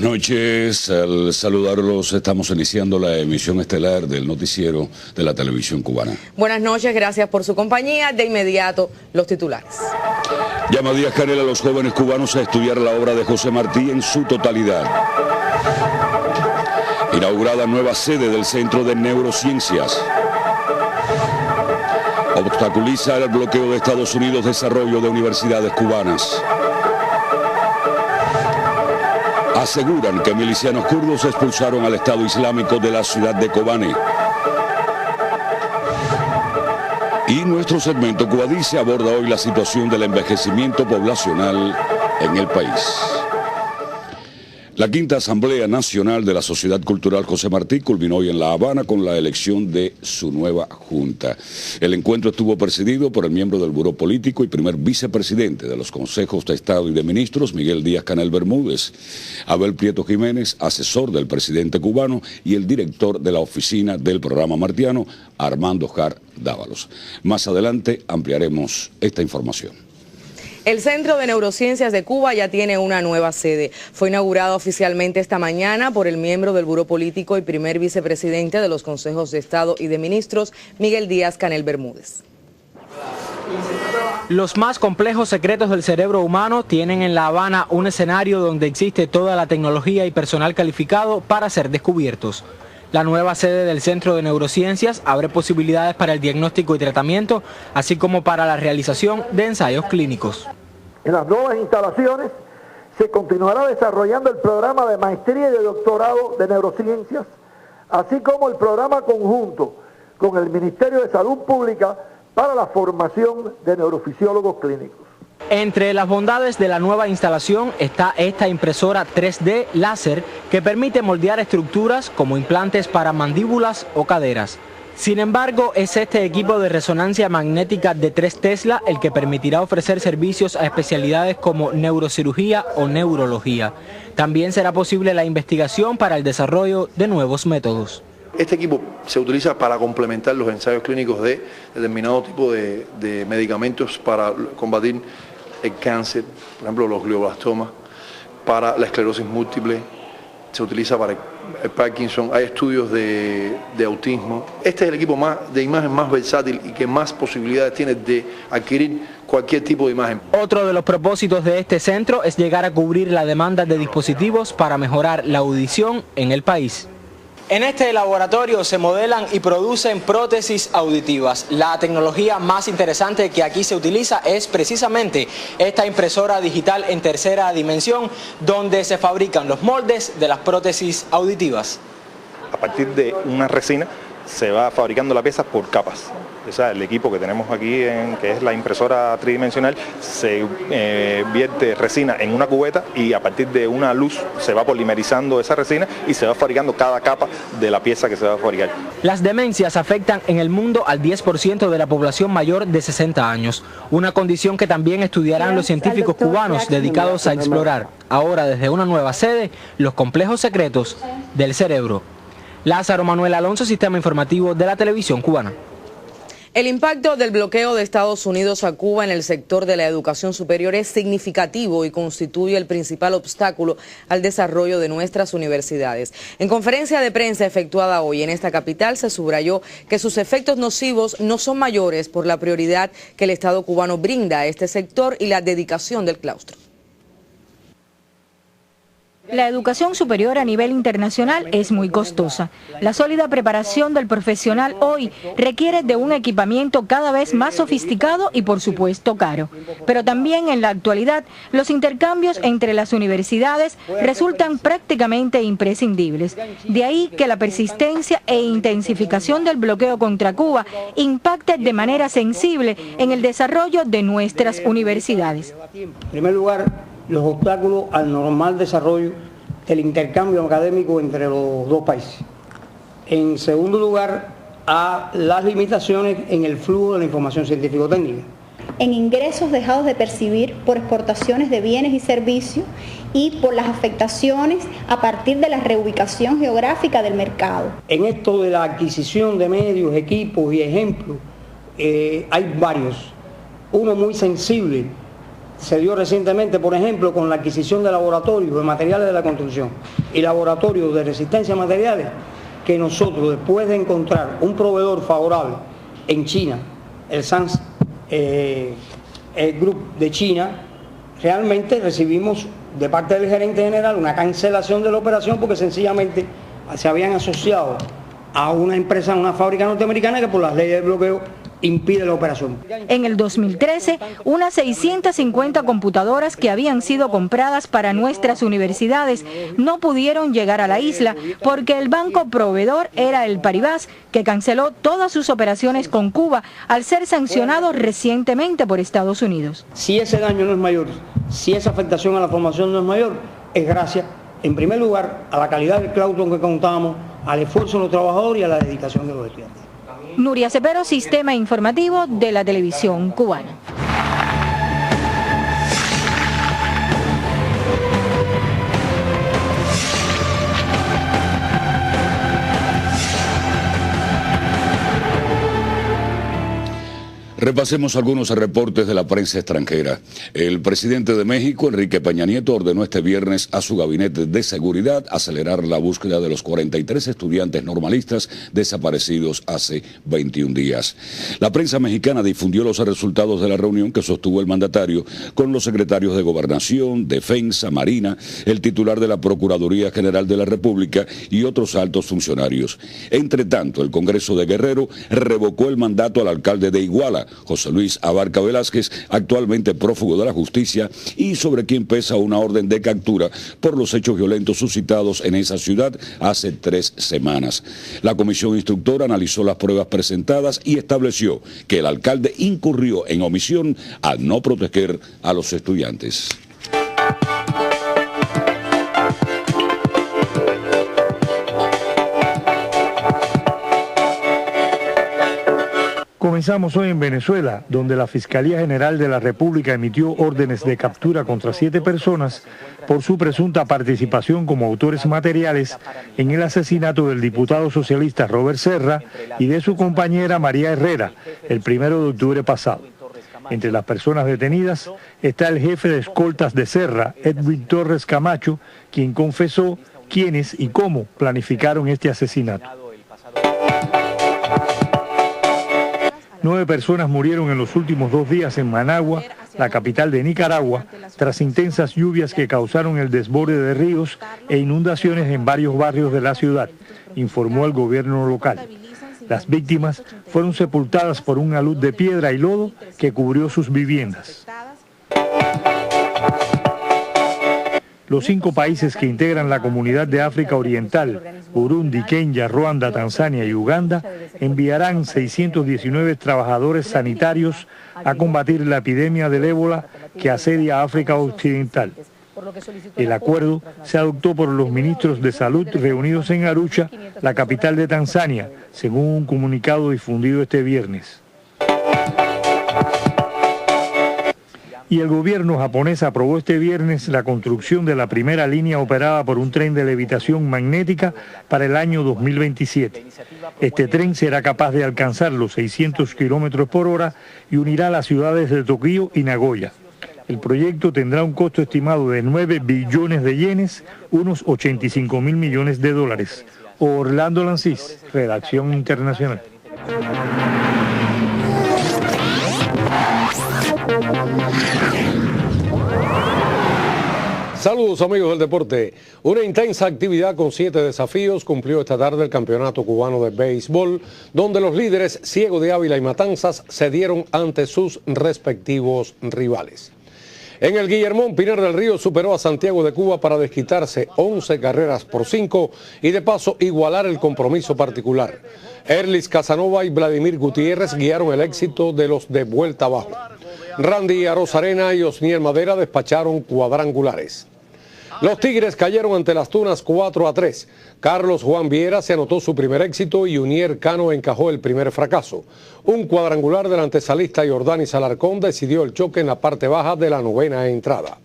noches, al saludarlos estamos iniciando la emisión estelar del noticiero de la televisión cubana. Buenas noches, gracias por su compañía. De inmediato, los titulares. Llama Díaz-Canel a los jóvenes cubanos a estudiar la obra de José Martí en su totalidad. Inaugurada nueva sede del Centro de Neurociencias. Obstaculiza el bloqueo de Estados Unidos desarrollo de universidades cubanas. Aseguran que milicianos kurdos expulsaron al Estado Islámico de la ciudad de Kobane. Y nuestro segmento Cuba Dice aborda hoy la situación del envejecimiento poblacional en el país. La quinta Asamblea Nacional de la Sociedad Cultural José Martí culminó hoy en La Habana con la elección de su nueva junta. El encuentro estuvo presidido por el miembro del Buró Político y primer vicepresidente de los Consejos de Estado y de Ministros, Miguel Díaz-Canel Bermúdez, Abel Prieto Jiménez, asesor del presidente cubano, y el director de la oficina del programa martiano, Armando Jar Dávalos. Más adelante ampliaremos esta información. El Centro de Neurociencias de Cuba ya tiene una nueva sede. Fue inaugurado oficialmente esta mañana por el miembro del Buró Político y primer vicepresidente de los Consejos de Estado y de Ministros, Miguel Díaz-Canel Bermúdez. Los más complejos secretos del cerebro humano tienen en La Habana un escenario donde existe toda la tecnología y personal calificado para ser descubiertos. La nueva sede del Centro de Neurociencias abre posibilidades para el diagnóstico y tratamiento, así como para la realización de ensayos clínicos. En las nuevas instalaciones se continuará desarrollando el programa de maestría y de doctorado de neurociencias, así como el programa conjunto con el Ministerio de Salud Pública para la formación de neurofisiólogos clínicos. Entre las bondades de la nueva instalación está esta impresora 3D láser que permite moldear estructuras como implantes para mandíbulas o caderas. Sin embargo, es este equipo de resonancia magnética de 3 Tesla el que permitirá ofrecer servicios a especialidades como neurocirugía o neurología. También será posible la investigación para el desarrollo de nuevos métodos. Este equipo se utiliza para complementar los ensayos clínicos de determinado tipo de medicamentos para combatir el cáncer, por ejemplo los glioblastomas, para la esclerosis múltiple, se utiliza para el Parkinson, hay estudios de autismo. Este es el equipo de imagen más versátil y que más posibilidades tiene de adquirir cualquier tipo de imagen. Otro de los propósitos de este centro es llegar a cubrir la demanda de dispositivos para mejorar la audición en el país. En este laboratorio se modelan y producen prótesis auditivas. La tecnología más interesante que aquí se utiliza es precisamente esta impresora digital en tercera dimensión, donde se fabrican los moldes de las prótesis auditivas. A partir de una resina se va fabricando la pieza por capas. O sea, el equipo que tenemos aquí, que es la impresora tridimensional, se vierte resina en una cubeta y a partir de una luz se va polimerizando esa resina y se va fabricando cada capa de la pieza que se va a fabricar. Las demencias afectan en el mundo al 10% de la población mayor de 60 años, una condición que también estudiarán los científicos cubanos dedicados a explorar, ahora desde una nueva sede, los complejos secretos del cerebro. Lázaro Manuel Alonso, Sistema Informativo de la Televisión Cubana. El impacto del bloqueo de Estados Unidos a Cuba en el sector de la educación superior es significativo y constituye el principal obstáculo al desarrollo de nuestras universidades. En conferencia de prensa efectuada hoy en esta capital se subrayó que sus efectos nocivos no son mayores por la prioridad que el Estado cubano brinda a este sector y la dedicación del claustro. La educación superior a nivel internacional es muy costosa. La sólida preparación del profesional hoy requiere de un equipamiento cada vez más sofisticado y por supuesto caro. Pero también en la actualidad los intercambios entre las universidades resultan prácticamente imprescindibles. De ahí que la persistencia e intensificación del bloqueo contra Cuba impacte de manera sensible en el desarrollo de nuestras universidades. En primer lugar, los obstáculos al normal desarrollo del intercambio académico entre los dos países. En segundo lugar, a las limitaciones en el flujo de la información científico-técnica. En ingresos dejados de percibir por exportaciones de bienes y servicios y por las afectaciones a partir de la reubicación geográfica del mercado. En esto de la adquisición de medios, equipos y ejemplos, hay varios. Uno muy sensible se dio recientemente, por ejemplo, con la adquisición de laboratorios de materiales de la construcción y laboratorios de resistencia a materiales, que nosotros, después de encontrar un proveedor favorable en China, el SANS Group de China, realmente recibimos de parte del gerente general una cancelación de la operación porque sencillamente se habían asociado a una empresa, a una fábrica norteamericana que por las leyes de bloqueo impide la operación. En el 2013, unas 650 computadoras que habían sido compradas para nuestras universidades no pudieron llegar a la isla porque el banco proveedor era el Paribas, que canceló todas sus operaciones con Cuba al ser sancionado recientemente por Estados Unidos. Si ese daño no es mayor, si esa afectación a la formación no es mayor, es gracias, en primer lugar, a la calidad del cloud con que contamos, al esfuerzo de los trabajadores y a la dedicación de los estudiantes. Nuria Cepero, Sistema Informativo de la Televisión Cubana. Repasemos algunos reportes de la prensa extranjera. El presidente de México, Enrique Peña Nieto, ordenó este viernes a su gabinete de seguridad acelerar la búsqueda de los 43 estudiantes normalistas desaparecidos hace 21 días. La prensa mexicana difundió los resultados de la reunión que sostuvo el mandatario con los secretarios de Gobernación, Defensa, Marina, el titular de la Procuraduría General de la República y otros altos funcionarios. Entre tanto, el Congreso de Guerrero revocó el mandato al alcalde de Iguala, José Luis Abarca Velázquez, actualmente prófugo de la justicia y sobre quien pesa una orden de captura por los hechos violentos suscitados en esa ciudad hace 3 semanas. La comisión instructora analizó las pruebas presentadas y estableció que el alcalde incurrió en omisión al no proteger a los estudiantes. Comenzamos hoy en Venezuela, donde la Fiscalía General de la República emitió órdenes de captura contra 7 personas por su presunta participación como autores materiales en el asesinato del diputado socialista Robert Serra y de su compañera María Herrera el 1 de octubre pasado. Entre las personas detenidas está el jefe de escoltas de Serra, Edwin Torres Camacho, quien confesó quiénes y cómo planificaron este asesinato. 9 personas murieron en los últimos 2 días en Managua, la capital de Nicaragua, tras intensas lluvias que causaron el desborde de ríos e inundaciones en varios barrios de la ciudad, informó el gobierno local. Las víctimas fueron sepultadas por un alud de piedra y lodo que cubrió sus viviendas. Los 5 países que integran la Comunidad de África Oriental, Burundi, Kenia, Ruanda, Tanzania y Uganda, enviarán 619 trabajadores sanitarios a combatir la epidemia del ébola que asedia a África Occidental. El acuerdo se adoptó por los ministros de salud reunidos en Arusha, la capital de Tanzania, según un comunicado difundido este viernes. Y el gobierno japonés aprobó este viernes la construcción de la primera línea operada por un tren de levitación magnética para el año 2027. Este tren será capaz de alcanzar los 600 kilómetros por hora y unirá las ciudades de Tokio y Nagoya. El proyecto tendrá un costo estimado de 9 billones de yenes, unos 85.000 millones de dólares. Orlando Lancís, Redacción Internacional. Saludos amigos del deporte. Una intensa actividad con 7 desafíos cumplió esta tarde el Campeonato Cubano de Béisbol, donde los líderes Ciego de Ávila y Matanzas cedieron ante sus respectivos rivales. En el Guillermón, Pinar del Río superó a Santiago de Cuba para desquitarse 11 carreras por 5 y de paso igualar el compromiso particular. Erlis Casanova y Vladimir Gutiérrez guiaron el éxito de los de vuelta abajo. Randy Arozarena y Osniel Madera despacharon cuadrangulares. Los Tigres cayeron ante las Tunas 4-3. Carlos Juan Viera se anotó su primer éxito y Unier Cano encajó el primer fracaso. Un cuadrangular del antesalista Jordanis Alarcón decidió el choque en la parte baja de la 9ª entrada.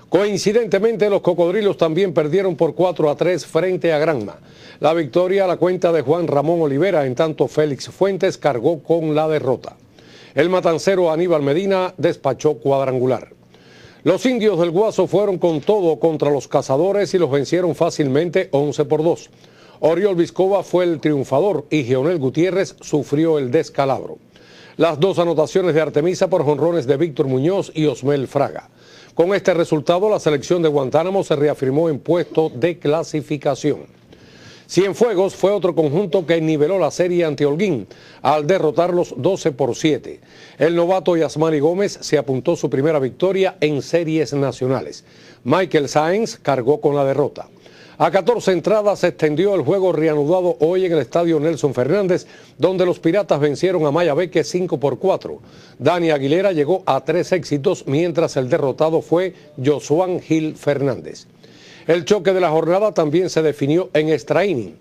Coincidentemente, los Cocodrilos también perdieron por 4-3 frente a Granma. La victoria a la cuenta de Juan Ramón Olivera, en tanto Félix Fuentes cargó con la derrota. El matancero Aníbal Medina despachó cuadrangular. Los indios del Guaso fueron con todo contra los cazadores y los vencieron fácilmente 11-2. Oriol Viscova fue el triunfador y Geonel Gutiérrez sufrió el descalabro. Las dos anotaciones de Artemisa por jonrones de Víctor Muñoz y Osmel Fraga. Con este resultado, la selección de Guantánamo se reafirmó en puesto de clasificación. Cienfuegos fue otro conjunto que niveló la serie ante Holguín al derrotarlos 12-7. El novato Yasmani Gómez se apuntó su primera victoria en series nacionales. Michael Sáenz cargó con la derrota. A 14 entradas se extendió el juego reanudado hoy en el estadio Nelson Fernández, donde los Piratas vencieron a Mayabeque 5-4. Dani Aguilera llegó a 3 éxitos, mientras el derrotado fue Josuán Gil Fernández. El choque de la jornada también se definió en extra inning.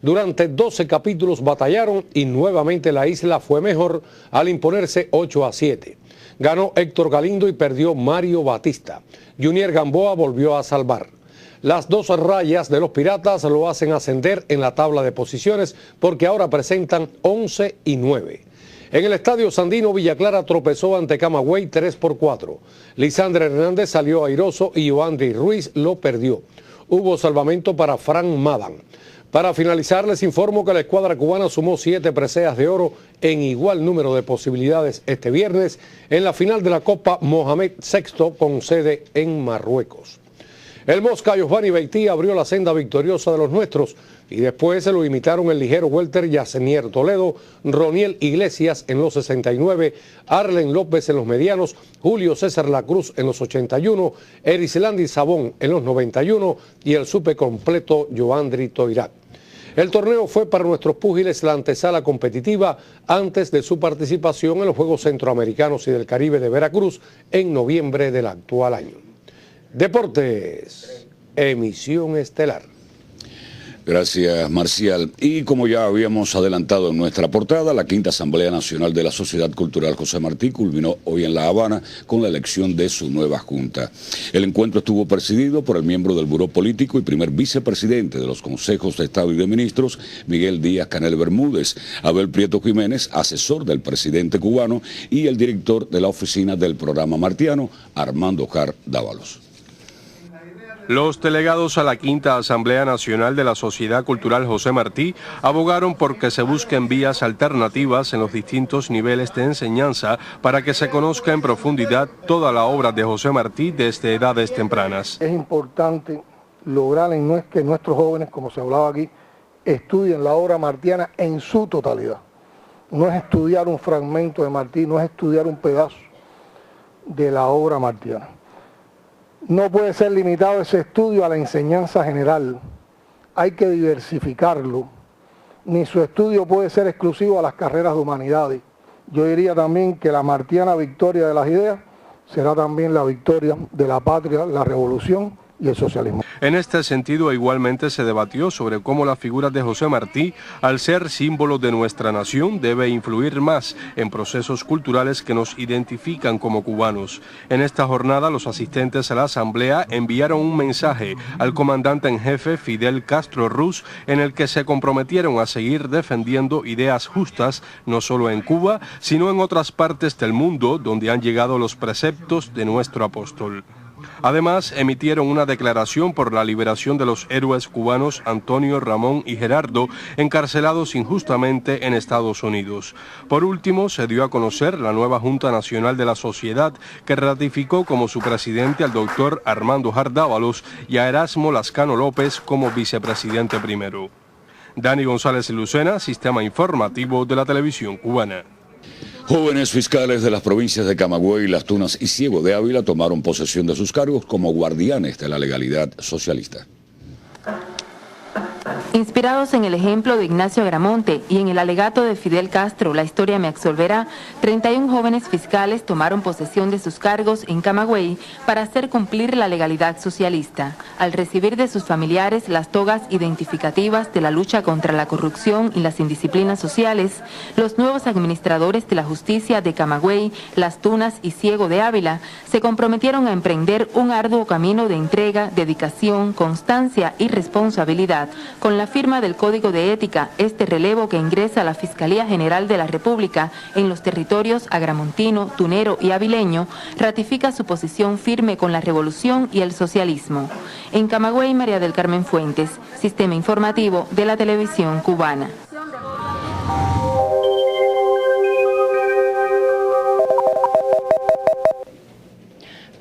Durante 12 capítulos batallaron y nuevamente la isla fue mejor al imponerse 8-7. Ganó Héctor Galindo y perdió Mario Batista. Junior Gamboa volvió a salvar. Las dos rayas de los Piratas lo hacen ascender en la tabla de posiciones porque ahora presentan 11-9. En el estadio Sandino, Villa Clara tropezó ante Camagüey 3-4. Lisandro Hernández salió airoso y Joandri Ruiz lo perdió. Hubo salvamento para Frank Madan. Para finalizar, les informo que la escuadra cubana sumó 7 preseas de oro en igual número de posibilidades este viernes en la final de la Copa Mohamed VI con sede en Marruecos. El Mosca Giovanni Beití abrió la senda victoriosa de los nuestros y después se lo imitaron el ligero welter Yacenier Toledo, Roniel Iglesias en los 69, Arlen López en los medianos, Julio César Lacruz en los 81, Erislandi Sabón en los 91 y el supe completo Joandri Toirac. El torneo fue para nuestros púgiles la antesala competitiva antes de su participación en los Juegos Centroamericanos y del Caribe de Veracruz en noviembre del actual año. Deportes, emisión estelar. Gracias, Marcial. Y como ya habíamos adelantado en nuestra portada, la quinta Asamblea Nacional de la Sociedad Cultural José Martí culminó hoy en La Habana con la elección de su nueva junta. El encuentro estuvo presidido por el miembro del Buró Político y primer vicepresidente de los Consejos de Estado y de Ministros, Miguel Díaz-Canel Bermúdez, Abel Prieto Jiménez, asesor del presidente cubano, y el director de la oficina del programa martiano, Armando Jar Dávalos. Los delegados a la quinta Asamblea Nacional de la Sociedad Cultural José Martí abogaron por que se busquen vías alternativas en los distintos niveles de enseñanza para que se conozca en profundidad toda la obra de José Martí desde edades tempranas. Es importante lograr que nuestros jóvenes, como se hablaba aquí, estudien la obra martiana en su totalidad. No es estudiar un fragmento de Martí, no es estudiar un pedazo de la obra martiana. No puede ser limitado ese estudio a la enseñanza general, hay que diversificarlo, ni su estudio puede ser exclusivo a las carreras de humanidades. Yo diría también que la martiana victoria de las ideas será también la victoria de la patria, la revolución y el socialismo. En este sentido, igualmente se debatió sobre cómo la figura de José Martí, al ser símbolo de nuestra nación, debe influir más en procesos culturales que nos identifican como cubanos. En esta jornada, los asistentes a la asamblea enviaron un mensaje al comandante en jefe Fidel Castro Ruz, en el que se comprometieron a seguir defendiendo ideas justas, no solo en Cuba, sino en otras partes del mundo donde han llegado los preceptos de nuestro apóstol. Además, emitieron una declaración por la liberación de los héroes cubanos Antonio, Ramón y Gerardo, encarcelados injustamente en Estados Unidos. Por último, se dio a conocer la nueva Junta Nacional de la Sociedad, que ratificó como su presidente al doctor Armando Jar Dávalos y a Erasmo Lascano López como vicepresidente primero. Dani González Lucena, Sistema Informativo de la Televisión Cubana. Jóvenes fiscales de las provincias de Camagüey, Las Tunas y Ciego de Ávila tomaron posesión de sus cargos como guardianes de la legalidad socialista. Inspirados en el ejemplo de Ignacio Agramonte y en el alegato de Fidel Castro, La historia me absolverá, 31 jóvenes fiscales tomaron posesión de sus cargos en Camagüey para hacer cumplir la legalidad socialista, al recibir de sus familiares las togas identificativas de la lucha contra la corrupción y las indisciplinas sociales. Los nuevos administradores de la justicia de Camagüey, Las Tunas y Ciego de Ávila se comprometieron a emprender un arduo camino de entrega, dedicación, constancia y responsabilidad, con la firma del Código de Ética, este relevo que ingresa a la Fiscalía General de la República en los territorios agramontino, tunero y avileño, ratifica su posición firme con la revolución y el socialismo. En Camagüey, María del Carmen Fuentes, Sistema Informativo de la Televisión Cubana.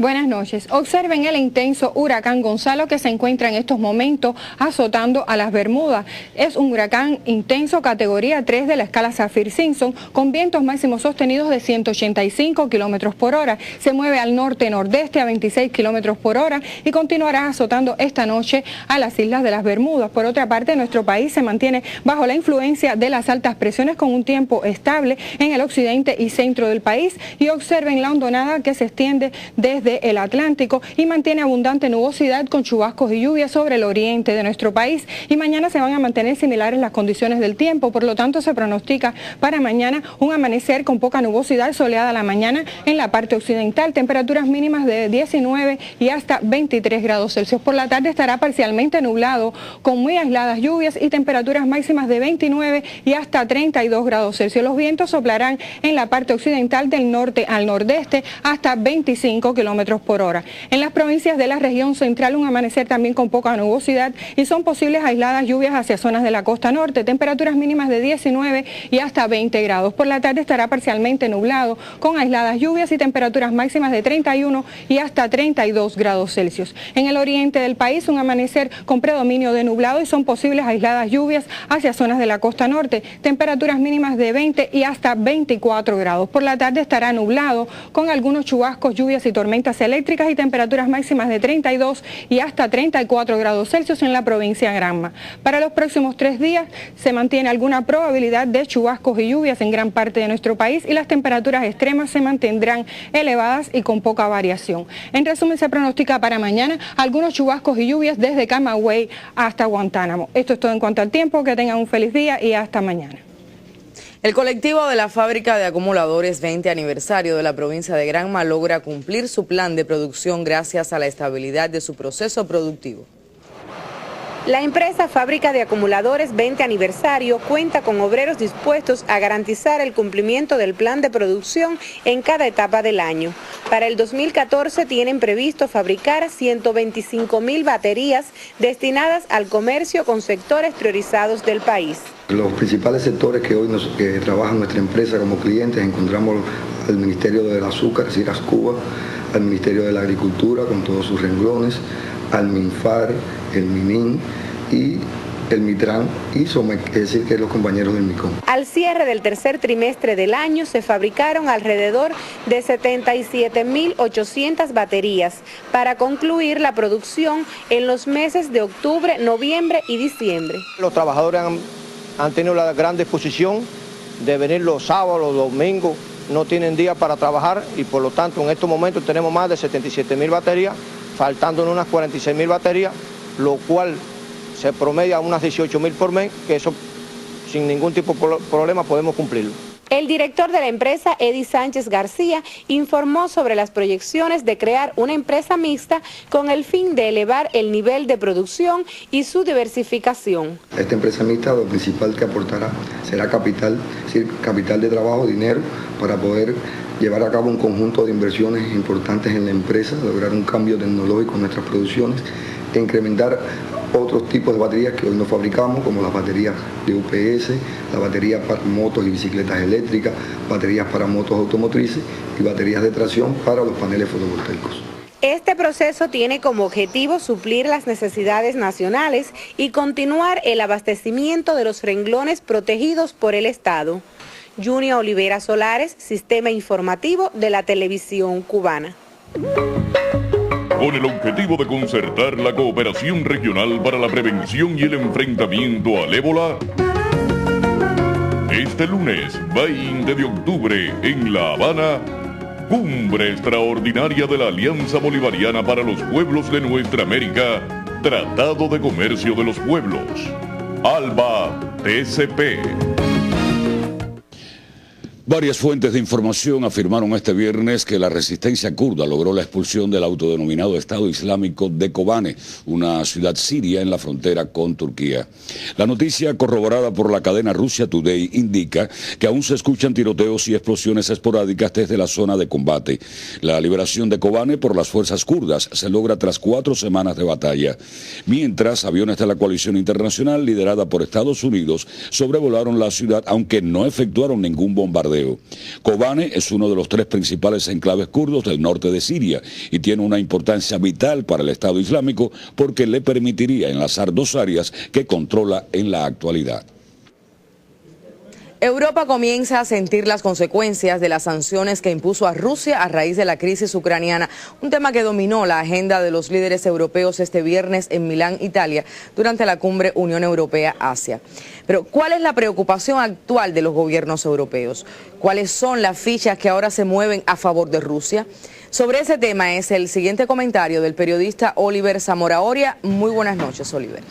Buenas noches. Observen el intenso huracán Gonzalo que se encuentra en estos momentos azotando a las Bermudas. Es un huracán intenso categoría 3 de la escala Saffir-Simpson con vientos máximos sostenidos de 185 kilómetros por hora. Se mueve al norte-nordeste a 26 kilómetros por hora y continuará azotando esta noche a las islas de las Bermudas. Por otra parte, nuestro país se mantiene bajo la influencia de las altas presiones con un tiempo estable en el occidente y centro del país. Y observen la hondonada que se extiende desde el Atlántico y mantiene abundante nubosidad con chubascos y lluvias sobre el oriente de nuestro país, y mañana se van a mantener similares las condiciones del tiempo. Por lo tanto, se pronostica para mañana un amanecer con poca nubosidad, soleada a la mañana en la parte occidental, temperaturas mínimas de 19 y hasta 23 grados Celsius. Por la tarde estará parcialmente nublado con muy aisladas lluvias y temperaturas máximas de 29 y hasta 32 grados Celsius. Los vientos soplarán en la parte occidental del norte al nordeste hasta 25 kilómetros por hora. En las provincias de la región central un amanecer también con poca nubosidad y son posibles aisladas lluvias hacia zonas de la costa norte, temperaturas mínimas de 19 y hasta 20 grados. Por la tarde estará parcialmente nublado con aisladas lluvias y temperaturas máximas de 31 y hasta 32 grados Celsius. En el oriente del país un amanecer con predominio de nublado y son posibles aisladas lluvias hacia zonas de la costa norte, temperaturas mínimas de 20 y hasta 24 grados. Por la tarde estará nublado con algunos chubascos, lluvias y tormentas eléctricas y temperaturas máximas de 32 y hasta 34 grados Celsius en la provincia de Granma. Para los próximos 3 días se mantiene alguna probabilidad de chubascos y lluvias en gran parte de nuestro país y las temperaturas extremas se mantendrán elevadas y con poca variación. En resumen, se pronostica para mañana algunos chubascos y lluvias desde Camagüey hasta Guantánamo. Esto es todo en cuanto al tiempo. Que tengan un feliz día y hasta mañana. El colectivo de la Fábrica de Acumuladores 20 aniversario de la provincia de Granma logra cumplir su plan de producción gracias a la estabilidad de su proceso productivo. La empresa Fábrica de Acumuladores 20 aniversario cuenta con obreros dispuestos a garantizar el cumplimiento del plan de producción en cada etapa del año. Para el 2014 tienen previsto fabricar 125.000 baterías destinadas al comercio con sectores priorizados del país. Los principales sectores que hoy que trabaja nuestra empresa como clientes encontramos al Ministerio del Azúcar, es decir, ASCUBA, al Ministerio de la Agricultura con todos sus renglones, al MINFAR, el MININ y el MITRAN y SOMEC, es decir, que los compañeros del MICOM. Al cierre del tercer trimestre del año se fabricaron alrededor de 77.800 baterías para concluir la producción en los meses de octubre, noviembre y diciembre. Los trabajadores han tenido la gran disposición de venir los sábados, los domingos, no tienen día para trabajar y por lo tanto en estos momentos tenemos más de 77.000 baterías, faltándonos unas 46.000 baterías, lo cual se promedia a unas 18.000 por mes, que eso sin ningún tipo de problema podemos cumplirlo. El director de la empresa, Eddie Sánchez García, informó sobre las proyecciones de crear una empresa mixta con el fin de elevar el nivel de producción y su diversificación. Esta empresa mixta lo principal que aportará será capital, es decir, capital de trabajo, dinero, para poder llevar a cabo un conjunto de inversiones importantes en la empresa, lograr un cambio tecnológico en nuestras producciones e incrementar otros tipos de baterías que hoy no fabricamos, como las baterías de UPS, las baterías para motos y bicicletas eléctricas, baterías para motos automotrices y baterías de tracción para los paneles fotovoltaicos. Este proceso tiene como objetivo suplir las necesidades nacionales y continuar el abastecimiento de los renglones protegidos por el Estado. Junia Olivera Solares, Sistema Informativo de la Televisión Cubana. Con el objetivo de concertar la cooperación regional para la prevención y el enfrentamiento al ébola, este lunes 20 de octubre en La Habana, Cumbre Extraordinaria de la Alianza Bolivariana para los Pueblos de Nuestra América, Tratado de Comercio de los Pueblos, ALBA TCP. Varias fuentes de información afirmaron este viernes que la resistencia kurda logró la expulsión del autodenominado Estado Islámico de Kobane, una ciudad siria en la frontera con Turquía. La noticia, corroborada por la cadena Russia Today, indica que aún se escuchan tiroteos y explosiones esporádicas desde la zona de combate. La liberación de Kobane por las fuerzas kurdas se logra tras 4 semanas de batalla, mientras aviones de la coalición internacional liderada por Estados Unidos sobrevolaron la ciudad, aunque no efectuaron ningún bombardeo. Kobane es uno de los 3 principales enclaves kurdos del norte de Siria y tiene una importancia vital para el Estado Islámico porque le permitiría enlazar 2 áreas que controla en la actualidad. Europa comienza a sentir las consecuencias de las sanciones que impuso a Rusia a raíz de la crisis ucraniana, un tema que dominó la agenda de los líderes europeos este viernes en Milán, Italia, durante la cumbre Unión Europea-Asia. Pero, ¿cuál es la preocupación actual de los gobiernos europeos? ¿Cuáles son las fichas que ahora se mueven a favor de Rusia? Sobre ese tema es el siguiente comentario del periodista Oliver Zamora Oria. Muy buenas noches, Oliver.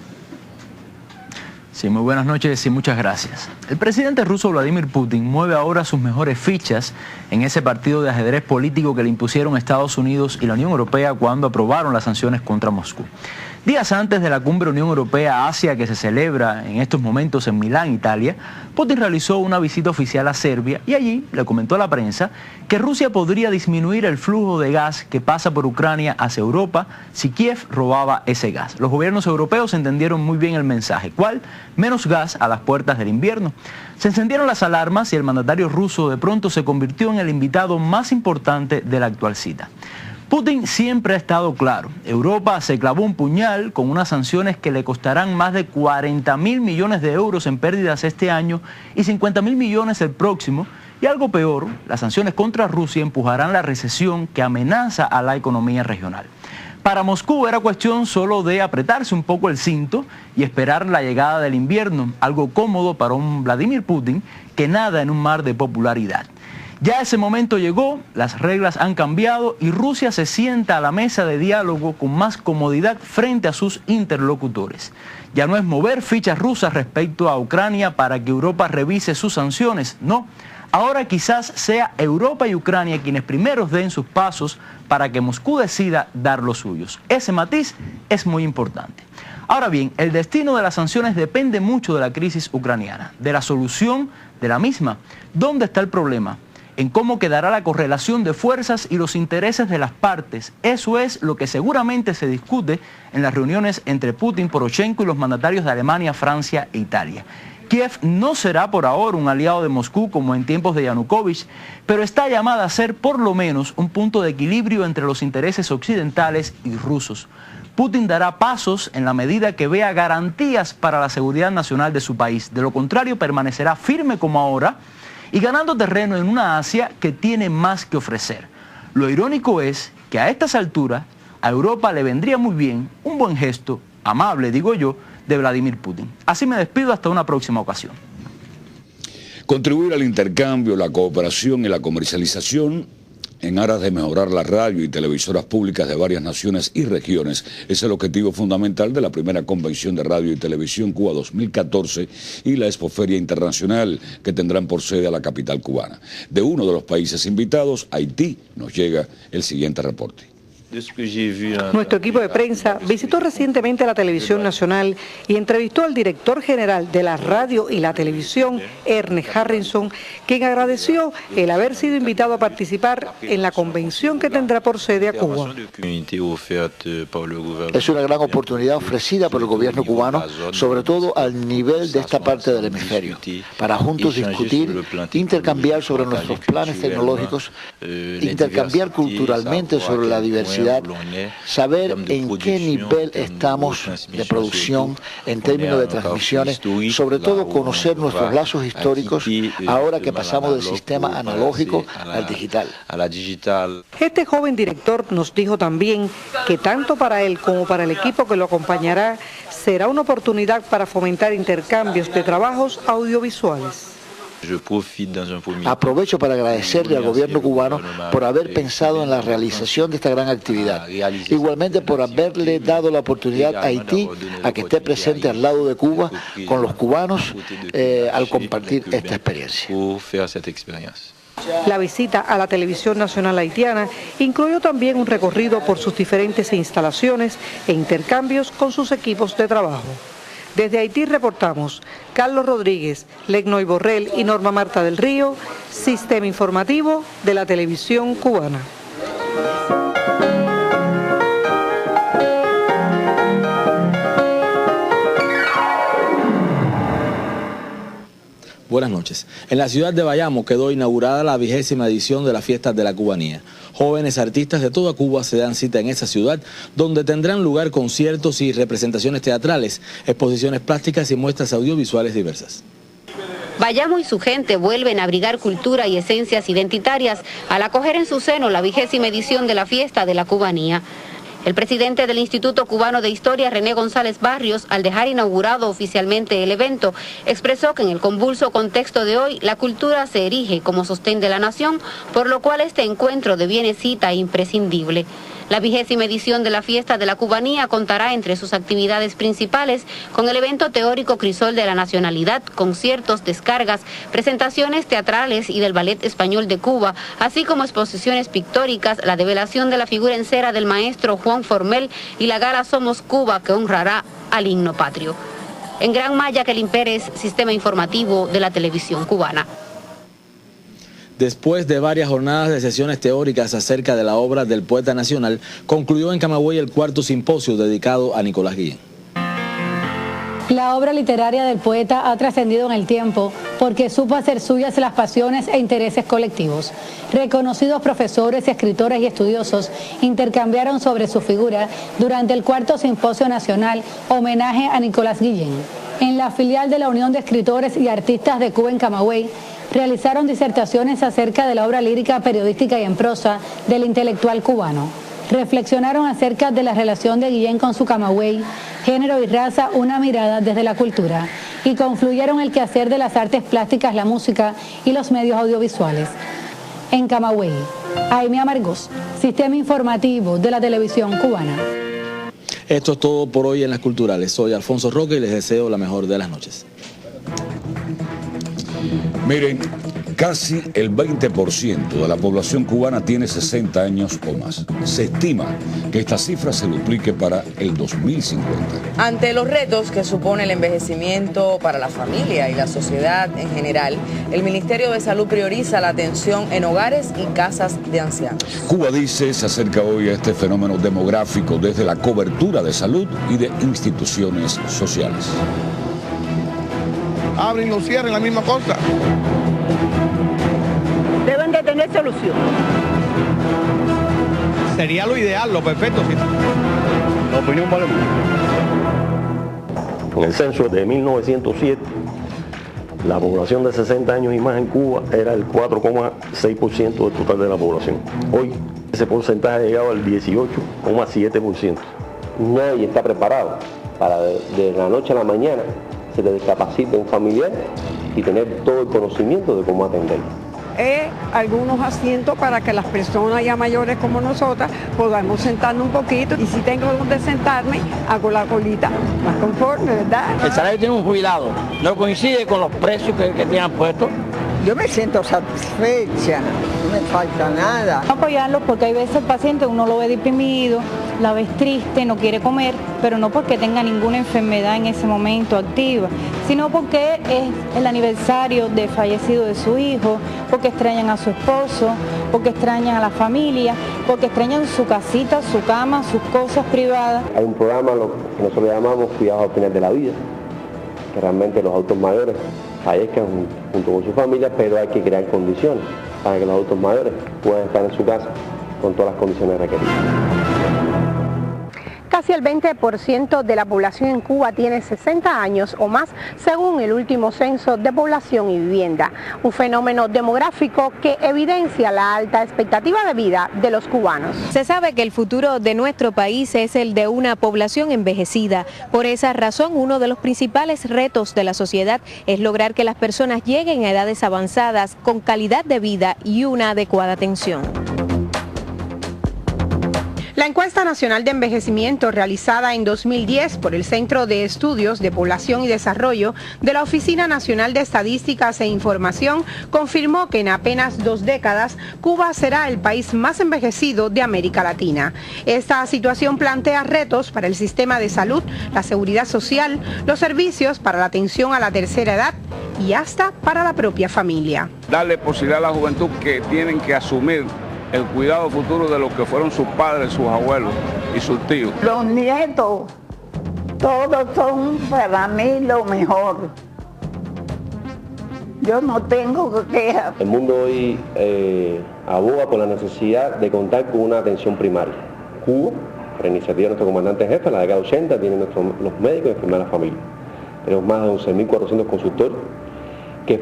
Sí, muy buenas noches y muchas gracias. El presidente ruso Vladimir Putin mueve ahora sus mejores fichas en ese partido de ajedrez político que le impusieron Estados Unidos y la Unión Europea cuando aprobaron las sanciones contra Moscú. Días antes de la cumbre Unión Europea-Asia que se celebra en estos momentos en Milán, Italia, Putin realizó una visita oficial a Serbia y allí le comentó a la prensa que Rusia podría disminuir el flujo de gas que pasa por Ucrania hacia Europa si Kiev robaba ese gas. Los gobiernos europeos entendieron muy bien el mensaje. ¿Cuál? Menos gas a las puertas del invierno. Se encendieron las alarmas y el mandatario ruso de pronto se convirtió en el invitado más importante de la actual cita. Putin siempre ha estado claro. Europa se clavó un puñal con unas sanciones que le costarán más de 40.000 millones de euros en pérdidas este año y 50.000 millones el próximo. Y algo peor, las sanciones contra Rusia empujarán la recesión que amenaza a la economía regional. Para Moscú era cuestión solo de apretarse un poco el cinto y esperar la llegada del invierno, algo cómodo para un Vladimir Putin que nada en un mar de popularidad. Ya ese momento llegó, las reglas han cambiado y Rusia se sienta a la mesa de diálogo con más comodidad frente a sus interlocutores. Ya no es mover fichas rusas respecto a Ucrania para que Europa revise sus sanciones, no. Ahora quizás sea Europa y Ucrania quienes primeros den sus pasos para que Moscú decida dar los suyos. Ese matiz es muy importante. Ahora bien, el destino de las sanciones depende mucho de la crisis ucraniana, de la solución de la misma. ¿Dónde está el problema? En cómo quedará la correlación de fuerzas y los intereses de las partes. Eso es lo que seguramente se discute en las reuniones entre Putin, Poroshenko y los mandatarios de Alemania, Francia e Italia. Kiev no será por ahora un aliado de Moscú como en tiempos de Yanukovych, pero está llamada a ser por lo menos un punto de equilibrio entre los intereses occidentales y rusos. Putin dará pasos en la medida que vea garantías para la seguridad nacional de su país. De lo contrario, permanecerá firme como ahora y ganando terreno en una Asia que tiene más que ofrecer. Lo irónico es que a estas alturas a Europa le vendría muy bien un buen gesto, amable digo yo, de Vladimir Putin. Así me despido hasta una próxima ocasión. Contribuir al intercambio, la cooperación y la comercialización en aras de mejorar la radio y televisoras públicas de varias naciones y regiones es el objetivo fundamental de la primera Convención de Radio y Televisión Cuba 2014 y la Expoferia Internacional que tendrán por sede a la capital cubana. De uno de los países invitados, Haití, nos llega el siguiente reporte. Nuestro equipo de prensa visitó recientemente la televisión nacional y entrevistó al director general de la radio y la televisión, Ernest Harrison, quien agradeció el haber sido invitado a participar en la convención que tendrá por sede a Cuba. Es una gran oportunidad ofrecida por el gobierno cubano, sobre todo al nivel de esta parte del hemisferio, para juntos discutir, intercambiar sobre nuestros planes tecnológicos, intercambiar culturalmente sobre la diversidad, saber en qué nivel estamos de producción en términos de transmisiones, sobre todo conocer nuestros lazos históricos ahora que pasamos del sistema analógico al digital. Este joven director nos dijo también que tanto para él como para el equipo que lo acompañará será una oportunidad para fomentar intercambios de trabajos audiovisuales. Aprovecho para agradecerle al gobierno cubano por haber pensado en la realización de esta gran actividad. Igualmente por haberle dado la oportunidad a Haití a que esté presente al lado de Cuba con los cubanos al compartir esta experiencia. La visita a la televisión nacional haitiana incluyó también un recorrido por sus diferentes instalaciones e intercambios con sus equipos de trabajo. Desde Haití reportamos Carlos Rodríguez, Legnoy Borrell y Norma Marta del Río, Sistema Informativo de la Televisión Cubana. Buenas noches. En la ciudad de Bayamo quedó inaugurada la 20ª edición de las Fiestas de la Cubanía. Jóvenes artistas de toda Cuba se dan cita en esa ciudad, donde tendrán lugar conciertos y representaciones teatrales, exposiciones plásticas y muestras audiovisuales diversas. Bayamo y su gente vuelven a abrigar cultura y esencias identitarias al acoger en su seno la 20ª edición de la Fiesta de la Cubanía. El presidente del Instituto Cubano de Historia, René González Barrios, al dejar inaugurado oficialmente el evento, expresó que en el convulso contexto de hoy, la cultura se erige como sostén de la nación, por lo cual este encuentro deviene cita imprescindible. La 20ª edición de la Fiesta de la Cubanía contará entre sus actividades principales con el evento teórico Crisol de la Nacionalidad, conciertos, descargas, presentaciones teatrales y del Ballet Español de Cuba, así como exposiciones pictóricas, la develación de la figura en cera del maestro Juan Formel y la gala Somos Cuba, que honrará al himno patrio. En Gran Maya, Kelin Pérez, Sistema Informativo de la Televisión Cubana. Después de varias jornadas de sesiones teóricas acerca de la obra del poeta nacional, concluyó en Camagüey el 4º simposio dedicado a Nicolás Guillén. La obra literaria del poeta ha trascendido en el tiempo porque supo hacer suyas las pasiones e intereses colectivos. Reconocidos profesores, escritores y estudiosos intercambiaron sobre su figura durante el 4º Simposio Nacional Homenaje a Nicolás Guillén. En la filial de la Unión de Escritores y Artistas de Cuba en Camagüey, realizaron disertaciones acerca de la obra lírica, periodística y en prosa del intelectual cubano. Reflexionaron acerca de la relación de Guillén con su Camagüey, género y raza, una mirada desde la cultura, y confluyeron el quehacer de las artes plásticas, la música y los medios audiovisuales. En Camagüey, Aimee Amargós, Sistema Informativo de la Televisión Cubana. Esto es todo por hoy en Las Culturales. Soy Alfonso Roque y les deseo la mejor de las noches. Miren, casi el 20% de la población cubana tiene 60 años o más. Se estima que esta cifra se duplique para el 2050. Ante los retos que supone el envejecimiento para la familia y la sociedad en general, el Ministerio de Salud prioriza la atención en hogares y casas de ancianos. Cuba dice se acerca hoy a este fenómeno demográfico desde la cobertura de salud y de instituciones sociales. Abren y lo cierran, la misma cosa. Deben de tener solución. Sería lo ideal, lo perfecto. La opinión vale mucho. En el censo de 1907, la población de 60 años y más en Cuba era el 4,6% del total de la población. Hoy ese porcentaje ha llegado al 18,7%. Nadie está preparado para de la noche a la mañana se le discapacite un familiar y tener todo el conocimiento de cómo atenderlo. Algunos asientos para que las personas ya mayores como nosotras podamos sentarnos un poquito, y si tengo donde sentarme, hago la colita más conforme, ¿verdad? El salario tiene un jubilado, no coincide con los precios que tienen puestos. Yo me siento satisfecha, no me falta nada. Apoyarlos porque hay veces el paciente uno lo ve deprimido, la ves triste, no quiere comer, pero no porque tenga ninguna enfermedad en ese momento activa, sino porque es el aniversario de fallecido de su hijo, porque extrañan a su esposo, porque extrañan a la familia, porque extrañan su casita, su cama, sus cosas privadas. Hay un programa que nosotros llamamos Cuidados al Final de la Vida, que realmente los adultos mayores fallezcan junto con su familia, pero hay que crear condiciones para que los adultos mayores puedan estar en su casa con todas las condiciones requeridas. Casi el 20% de la población en Cuba tiene 60 años o más, según el último censo de población y vivienda. Un fenómeno demográfico que evidencia la alta expectativa de vida de los cubanos. Se sabe que el futuro de nuestro país es el de una población envejecida. Por esa razón, uno de los principales retos de la sociedad es lograr que las personas lleguen a edades avanzadas con calidad de vida y una adecuada atención. La encuesta nacional de envejecimiento realizada en 2010 por el Centro de Estudios de Población y Desarrollo de la Oficina Nacional de Estadísticas e Información confirmó que en apenas 2 décadas Cuba será el país más envejecido de América Latina. Esta situación plantea retos para el sistema de salud, la seguridad social, los servicios para la atención a la tercera edad y hasta para la propia familia. Darle posibilidad a la juventud que tienen que asumir el cuidado futuro de lo que fueron sus padres, sus abuelos y sus tíos. Los nietos, todos son para mí lo mejor. Yo no tengo quejas. El mundo hoy aboga por la necesidad de contar con una atención primaria. Cuba, por iniciativa de nuestro comandante jefe, en la década 80, tiene los médicos y enfermeras familia. Tenemos más de 11.400 consultores que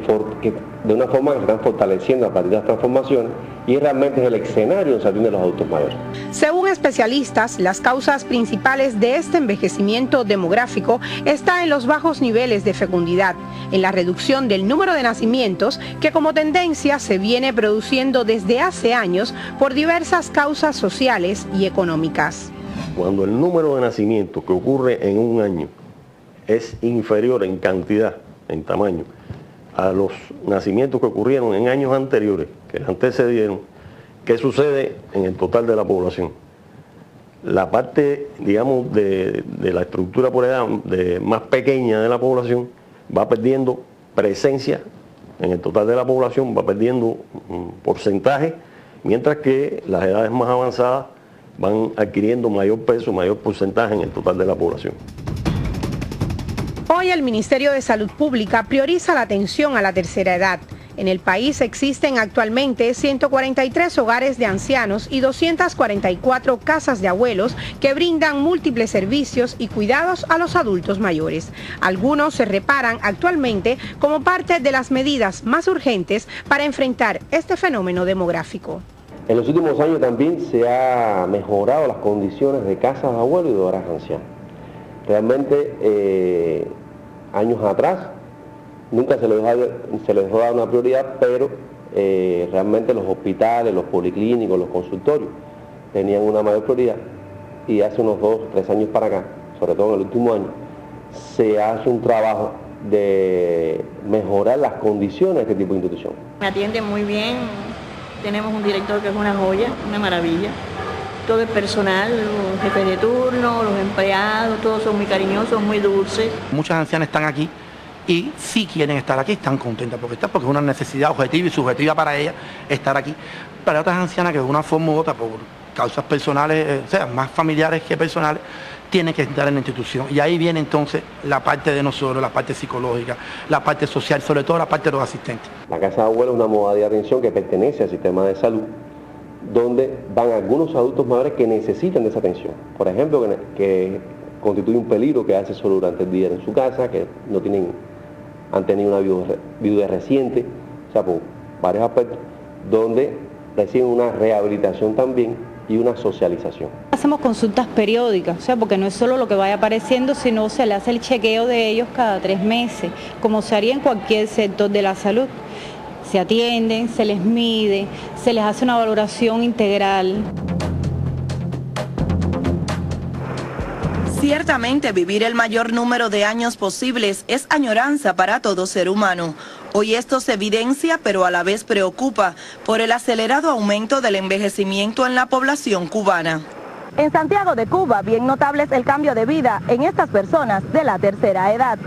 de una forma que se están fortaleciendo a partir de las transformaciones y realmente es el escenario donde se atienden los adultos mayores. Según especialistas, las causas principales de este envejecimiento demográfico están en los bajos niveles de fecundidad, en la reducción del número de nacimientos que como tendencia se viene produciendo desde hace años por diversas causas sociales y económicas. Cuando el número de nacimientos que ocurre en un año es inferior en cantidad, en tamaño, a los nacimientos que ocurrieron en años anteriores, que antecedieron, ¿qué sucede en el total de la población? La parte, digamos, de la estructura por edad más pequeña de la población va perdiendo presencia en el total de la población, va perdiendo un porcentaje, mientras que las edades más avanzadas van adquiriendo mayor peso, mayor porcentaje en el total de la población. Hoy el Ministerio de Salud Pública prioriza la atención a la tercera edad. En el país existen actualmente 143 hogares de ancianos y 244 casas de abuelos que brindan múltiples servicios y cuidados a los adultos mayores. Algunos se reparan actualmente como parte de las medidas más urgentes para enfrentar este fenómeno demográfico. En los últimos años también se han mejorado las condiciones de casas de abuelos y de hogares ancianos. Realmente, años atrás, nunca se les dejó dar una prioridad, pero realmente los hospitales, los policlínicos, los consultorios tenían una mayor prioridad y hace unos 2 o 3 años para acá, sobre todo en el último año, se hace un trabajo de mejorar las condiciones de este tipo de institución. Me atienden muy bien, tenemos un director que es una joya, una maravilla. Todo el personal, los jefes de turno, los empleados, todos son muy cariñosos, muy dulces. Muchas ancianas están aquí y sí quieren estar aquí, están contentas porque es una necesidad objetiva y subjetiva para ellas estar aquí. Para otras ancianas que de una forma u otra, por causas personales, o sea, más familiares que personales, tienen que estar en la institución. Y ahí viene entonces la parte de nosotros, la parte psicológica, la parte social, sobre todo la parte de los asistentes. La Casa de Abuelos es una modalidad de atención que pertenece al sistema de salud, donde van algunos adultos mayores que necesitan de esa atención. Por ejemplo, que constituye un peligro quedarse solo durante el día en su casa, que han tenido una viudez reciente, o sea, por varios aspectos, donde reciben una rehabilitación también y una socialización. Hacemos consultas periódicas, o sea, porque no es solo lo que vaya apareciendo, sino se le hace el chequeo de ellos cada 3 meses, como se haría en cualquier sector de la salud. Se atienden, se les mide, se les hace una valoración integral. Ciertamente, vivir el mayor número de años posibles es añoranza para todo ser humano. Hoy esto se evidencia, pero a la vez preocupa por el acelerado aumento del envejecimiento en la población cubana. En Santiago de Cuba, bien notable es el cambio de vida en estas personas de la tercera edad.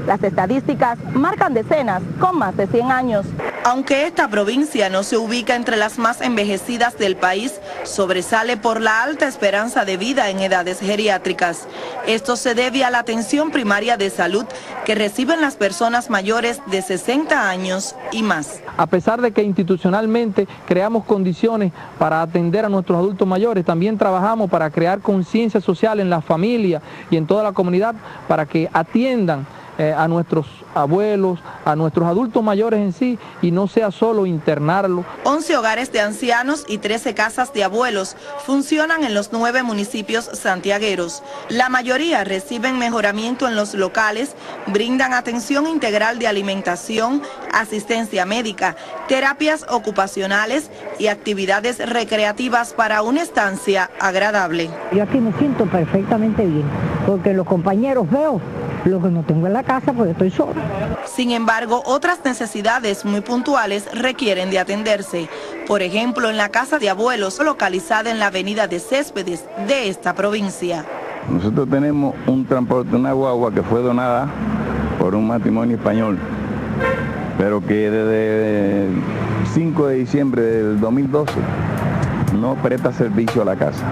Las estadísticas marcan decenas con más de 100 años. Aunque esta provincia no se ubica entre las más envejecidas del país, sobresale por la alta esperanza de vida en edades geriátricas. Esto se debe a la atención primaria de salud que reciben las personas mayores de 60 años y más. A pesar de que institucionalmente creamos condiciones para atender a nuestros adultos mayores, también trabajamos para crear conciencia social en la familia y en toda la comunidad para que atiendan a nuestros abuelos, a nuestros adultos mayores en sí, y no sea solo internarlo. 11 hogares de ancianos y 13 casas de abuelos funcionan en los 9 municipios santiagueros. La mayoría reciben mejoramiento en los locales, brindan atención integral de alimentación, asistencia médica, terapias ocupacionales y actividades recreativas para una estancia agradable. Yo aquí me siento perfectamente bien, porque los compañeros veo lo que no tengo en la casa porque estoy sola. Sin embargo, otras necesidades muy puntuales requieren de atenderse. Por ejemplo, en la casa de abuelos localizada en la avenida de Céspedes de esta provincia. Nosotros tenemos un transporte, una guagua que fue donada por un matrimonio español, pero que desde el 5 de diciembre del 2012 no presta servicio a la casa.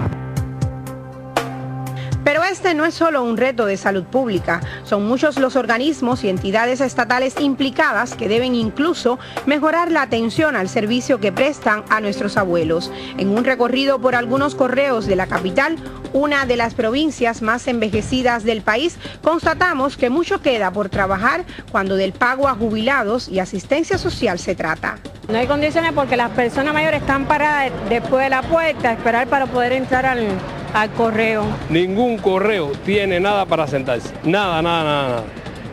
Pero este no es solo un reto de salud pública, son muchos los organismos y entidades estatales implicadas que deben incluso mejorar la atención al servicio que prestan a nuestros abuelos. En un recorrido por algunos correos de la capital, una de las provincias más envejecidas del país, constatamos que mucho queda por trabajar cuando del pago a jubilados y asistencia social se trata. No hay condiciones porque las personas mayores están paradas después de la puerta a esperar para poder entrar al correo. Ningún correo tiene nada para sentarse, nada.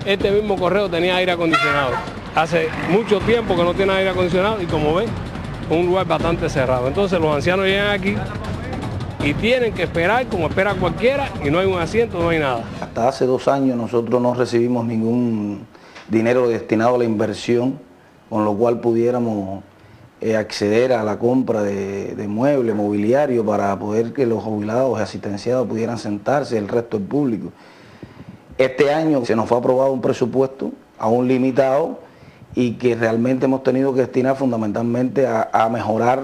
Este mismo correo tenía aire acondicionado. Hace mucho tiempo que no tiene aire acondicionado y como ven, un lugar bastante cerrado. Entonces los ancianos llegan aquí y tienen que esperar como espera cualquiera y no hay un asiento, no hay nada. Hasta hace 2 años nosotros no recibimos ningún dinero destinado a la inversión, con lo cual pudiéramos acceder a la compra de muebles, mobiliario, para poder que los jubilados y asistenciados pudieran sentarse, el resto del público. Este año se nos fue aprobado un presupuesto aún limitado y que realmente hemos tenido que destinar fundamentalmente a mejorar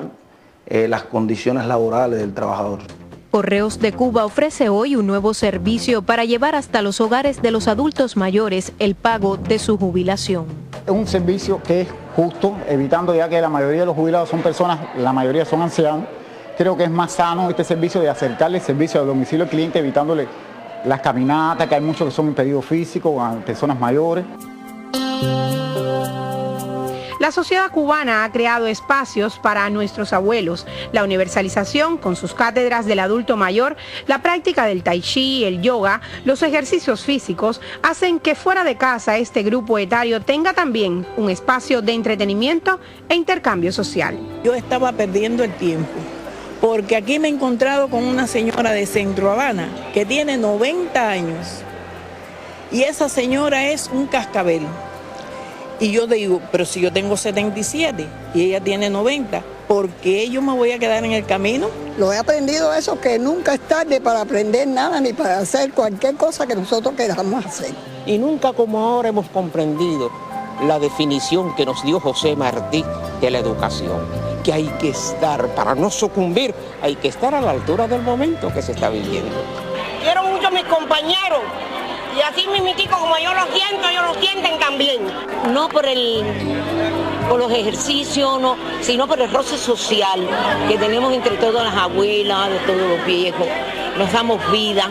las condiciones laborales del trabajador. Correos de Cuba ofrece hoy un nuevo servicio para llevar hasta los hogares de los adultos mayores el pago de su jubilación. Es un servicio que es justo, evitando ya que la mayoría de los jubilados son personas, la mayoría son ancianos. Creo que es más sano este servicio de acercarle el servicio al domicilio al cliente, evitándole las caminatas, que hay muchos que son impedidos físicos, a personas mayores. La sociedad cubana ha creado espacios para nuestros abuelos. La universalización con sus cátedras del adulto mayor, la práctica del tai chi, el yoga, los ejercicios físicos, hacen que fuera de casa este grupo etario tenga también un espacio de entretenimiento e intercambio social. Yo estaba perdiendo el tiempo, porque aquí me he encontrado con una señora de Centro Habana que tiene 90 años y esa señora es un cascabel. Y yo digo, pero si yo tengo 77 y ella tiene 90, ¿por qué yo me voy a quedar en el camino? Lo he aprendido eso, que nunca es tarde para aprender nada ni para hacer cualquier cosa que nosotros queramos hacer. Y nunca como ahora hemos comprendido la definición que nos dio José Martí de la educación, que hay que estar, para no sucumbir, hay que estar a la altura del momento que se está viviendo. Quiero mucho a mis compañeros. Y así mismitico como yo lo siento, ellos lo sienten también. No por los ejercicios, no, sino por el roce social que tenemos entre todas las abuelas, de todos los viejos. Nos damos vida,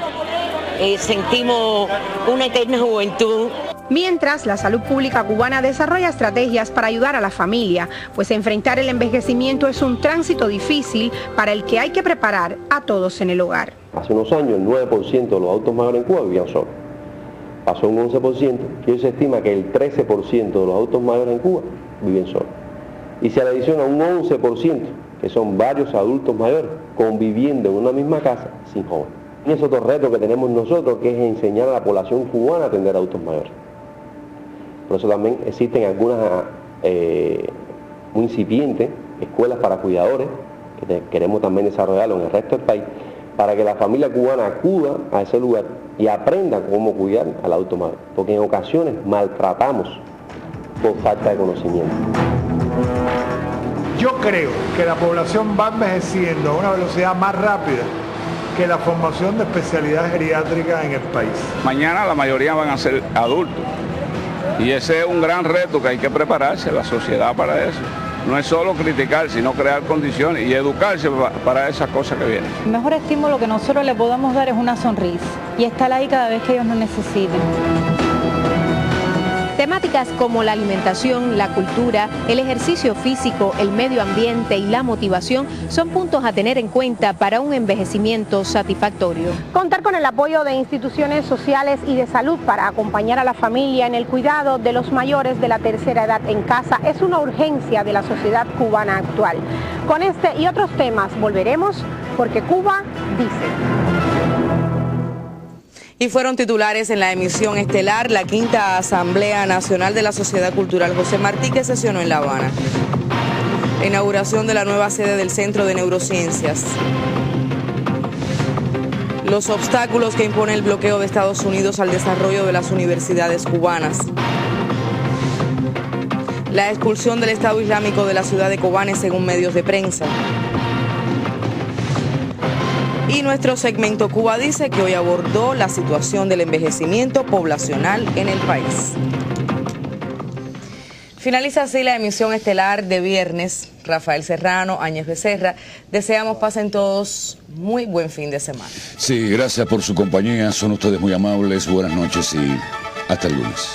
sentimos una eterna juventud. Mientras, la salud pública cubana desarrolla estrategias para ayudar a la familia, pues enfrentar el envejecimiento es un tránsito difícil para el que hay que preparar a todos en el hogar. Hace unos años el 9% de los adultos mayores en Cuba vivían solos. Pasó un 11% y hoy se estima que el 13% de los adultos mayores en Cuba viven solos. Y se le adiciona un 11%, que son varios adultos mayores conviviendo en una misma casa sin jóvenes. Y ese otro reto que tenemos nosotros, que es enseñar a la población cubana a atender a adultos mayores. Por eso también existen algunas muy incipientes escuelas para cuidadores, que queremos también desarrollarlo en el resto del país, para que la familia cubana acuda a ese lugar y aprenda cómo cuidar al adulto mayor, porque en ocasiones maltratamos por falta de conocimiento. Yo creo que la población va envejeciendo a una velocidad más rápida que la formación de especialidad geriátrica en el país. Mañana la mayoría van a ser adultos y ese es un gran reto que hay que prepararse la sociedad para eso. No es solo criticar, sino crear condiciones y educarse para esas cosas que vienen. El mejor estímulo que nosotros le podamos dar es una sonrisa y estar ahí cada vez que ellos nos necesiten. Temáticas como la alimentación, la cultura, el ejercicio físico, el medio ambiente y la motivación son puntos a tener en cuenta para un envejecimiento satisfactorio. Contar con el apoyo de instituciones sociales y de salud para acompañar a la familia en el cuidado de los mayores de la tercera edad en casa es una urgencia de la sociedad cubana actual. Con este y otros temas volveremos porque Cuba dice. Y fueron titulares en la emisión estelar la quinta Asamblea Nacional de la Sociedad Cultural José Martí, que sesionó en La Habana. La inauguración de la nueva sede del Centro de Neurociencias. Los obstáculos que impone el bloqueo de Estados Unidos al desarrollo de las universidades cubanas. La expulsión del Estado Islámico de la ciudad de Kobane según medios de prensa. Y nuestro segmento Cuba dice, que hoy abordó la situación del envejecimiento poblacional en el país. Finaliza así la emisión estelar de viernes. Rafael Serrano, Áñez Becerra, deseamos pasen todos muy buen fin de semana. Sí, gracias por su compañía, son ustedes muy amables, buenas noches y hasta el lunes.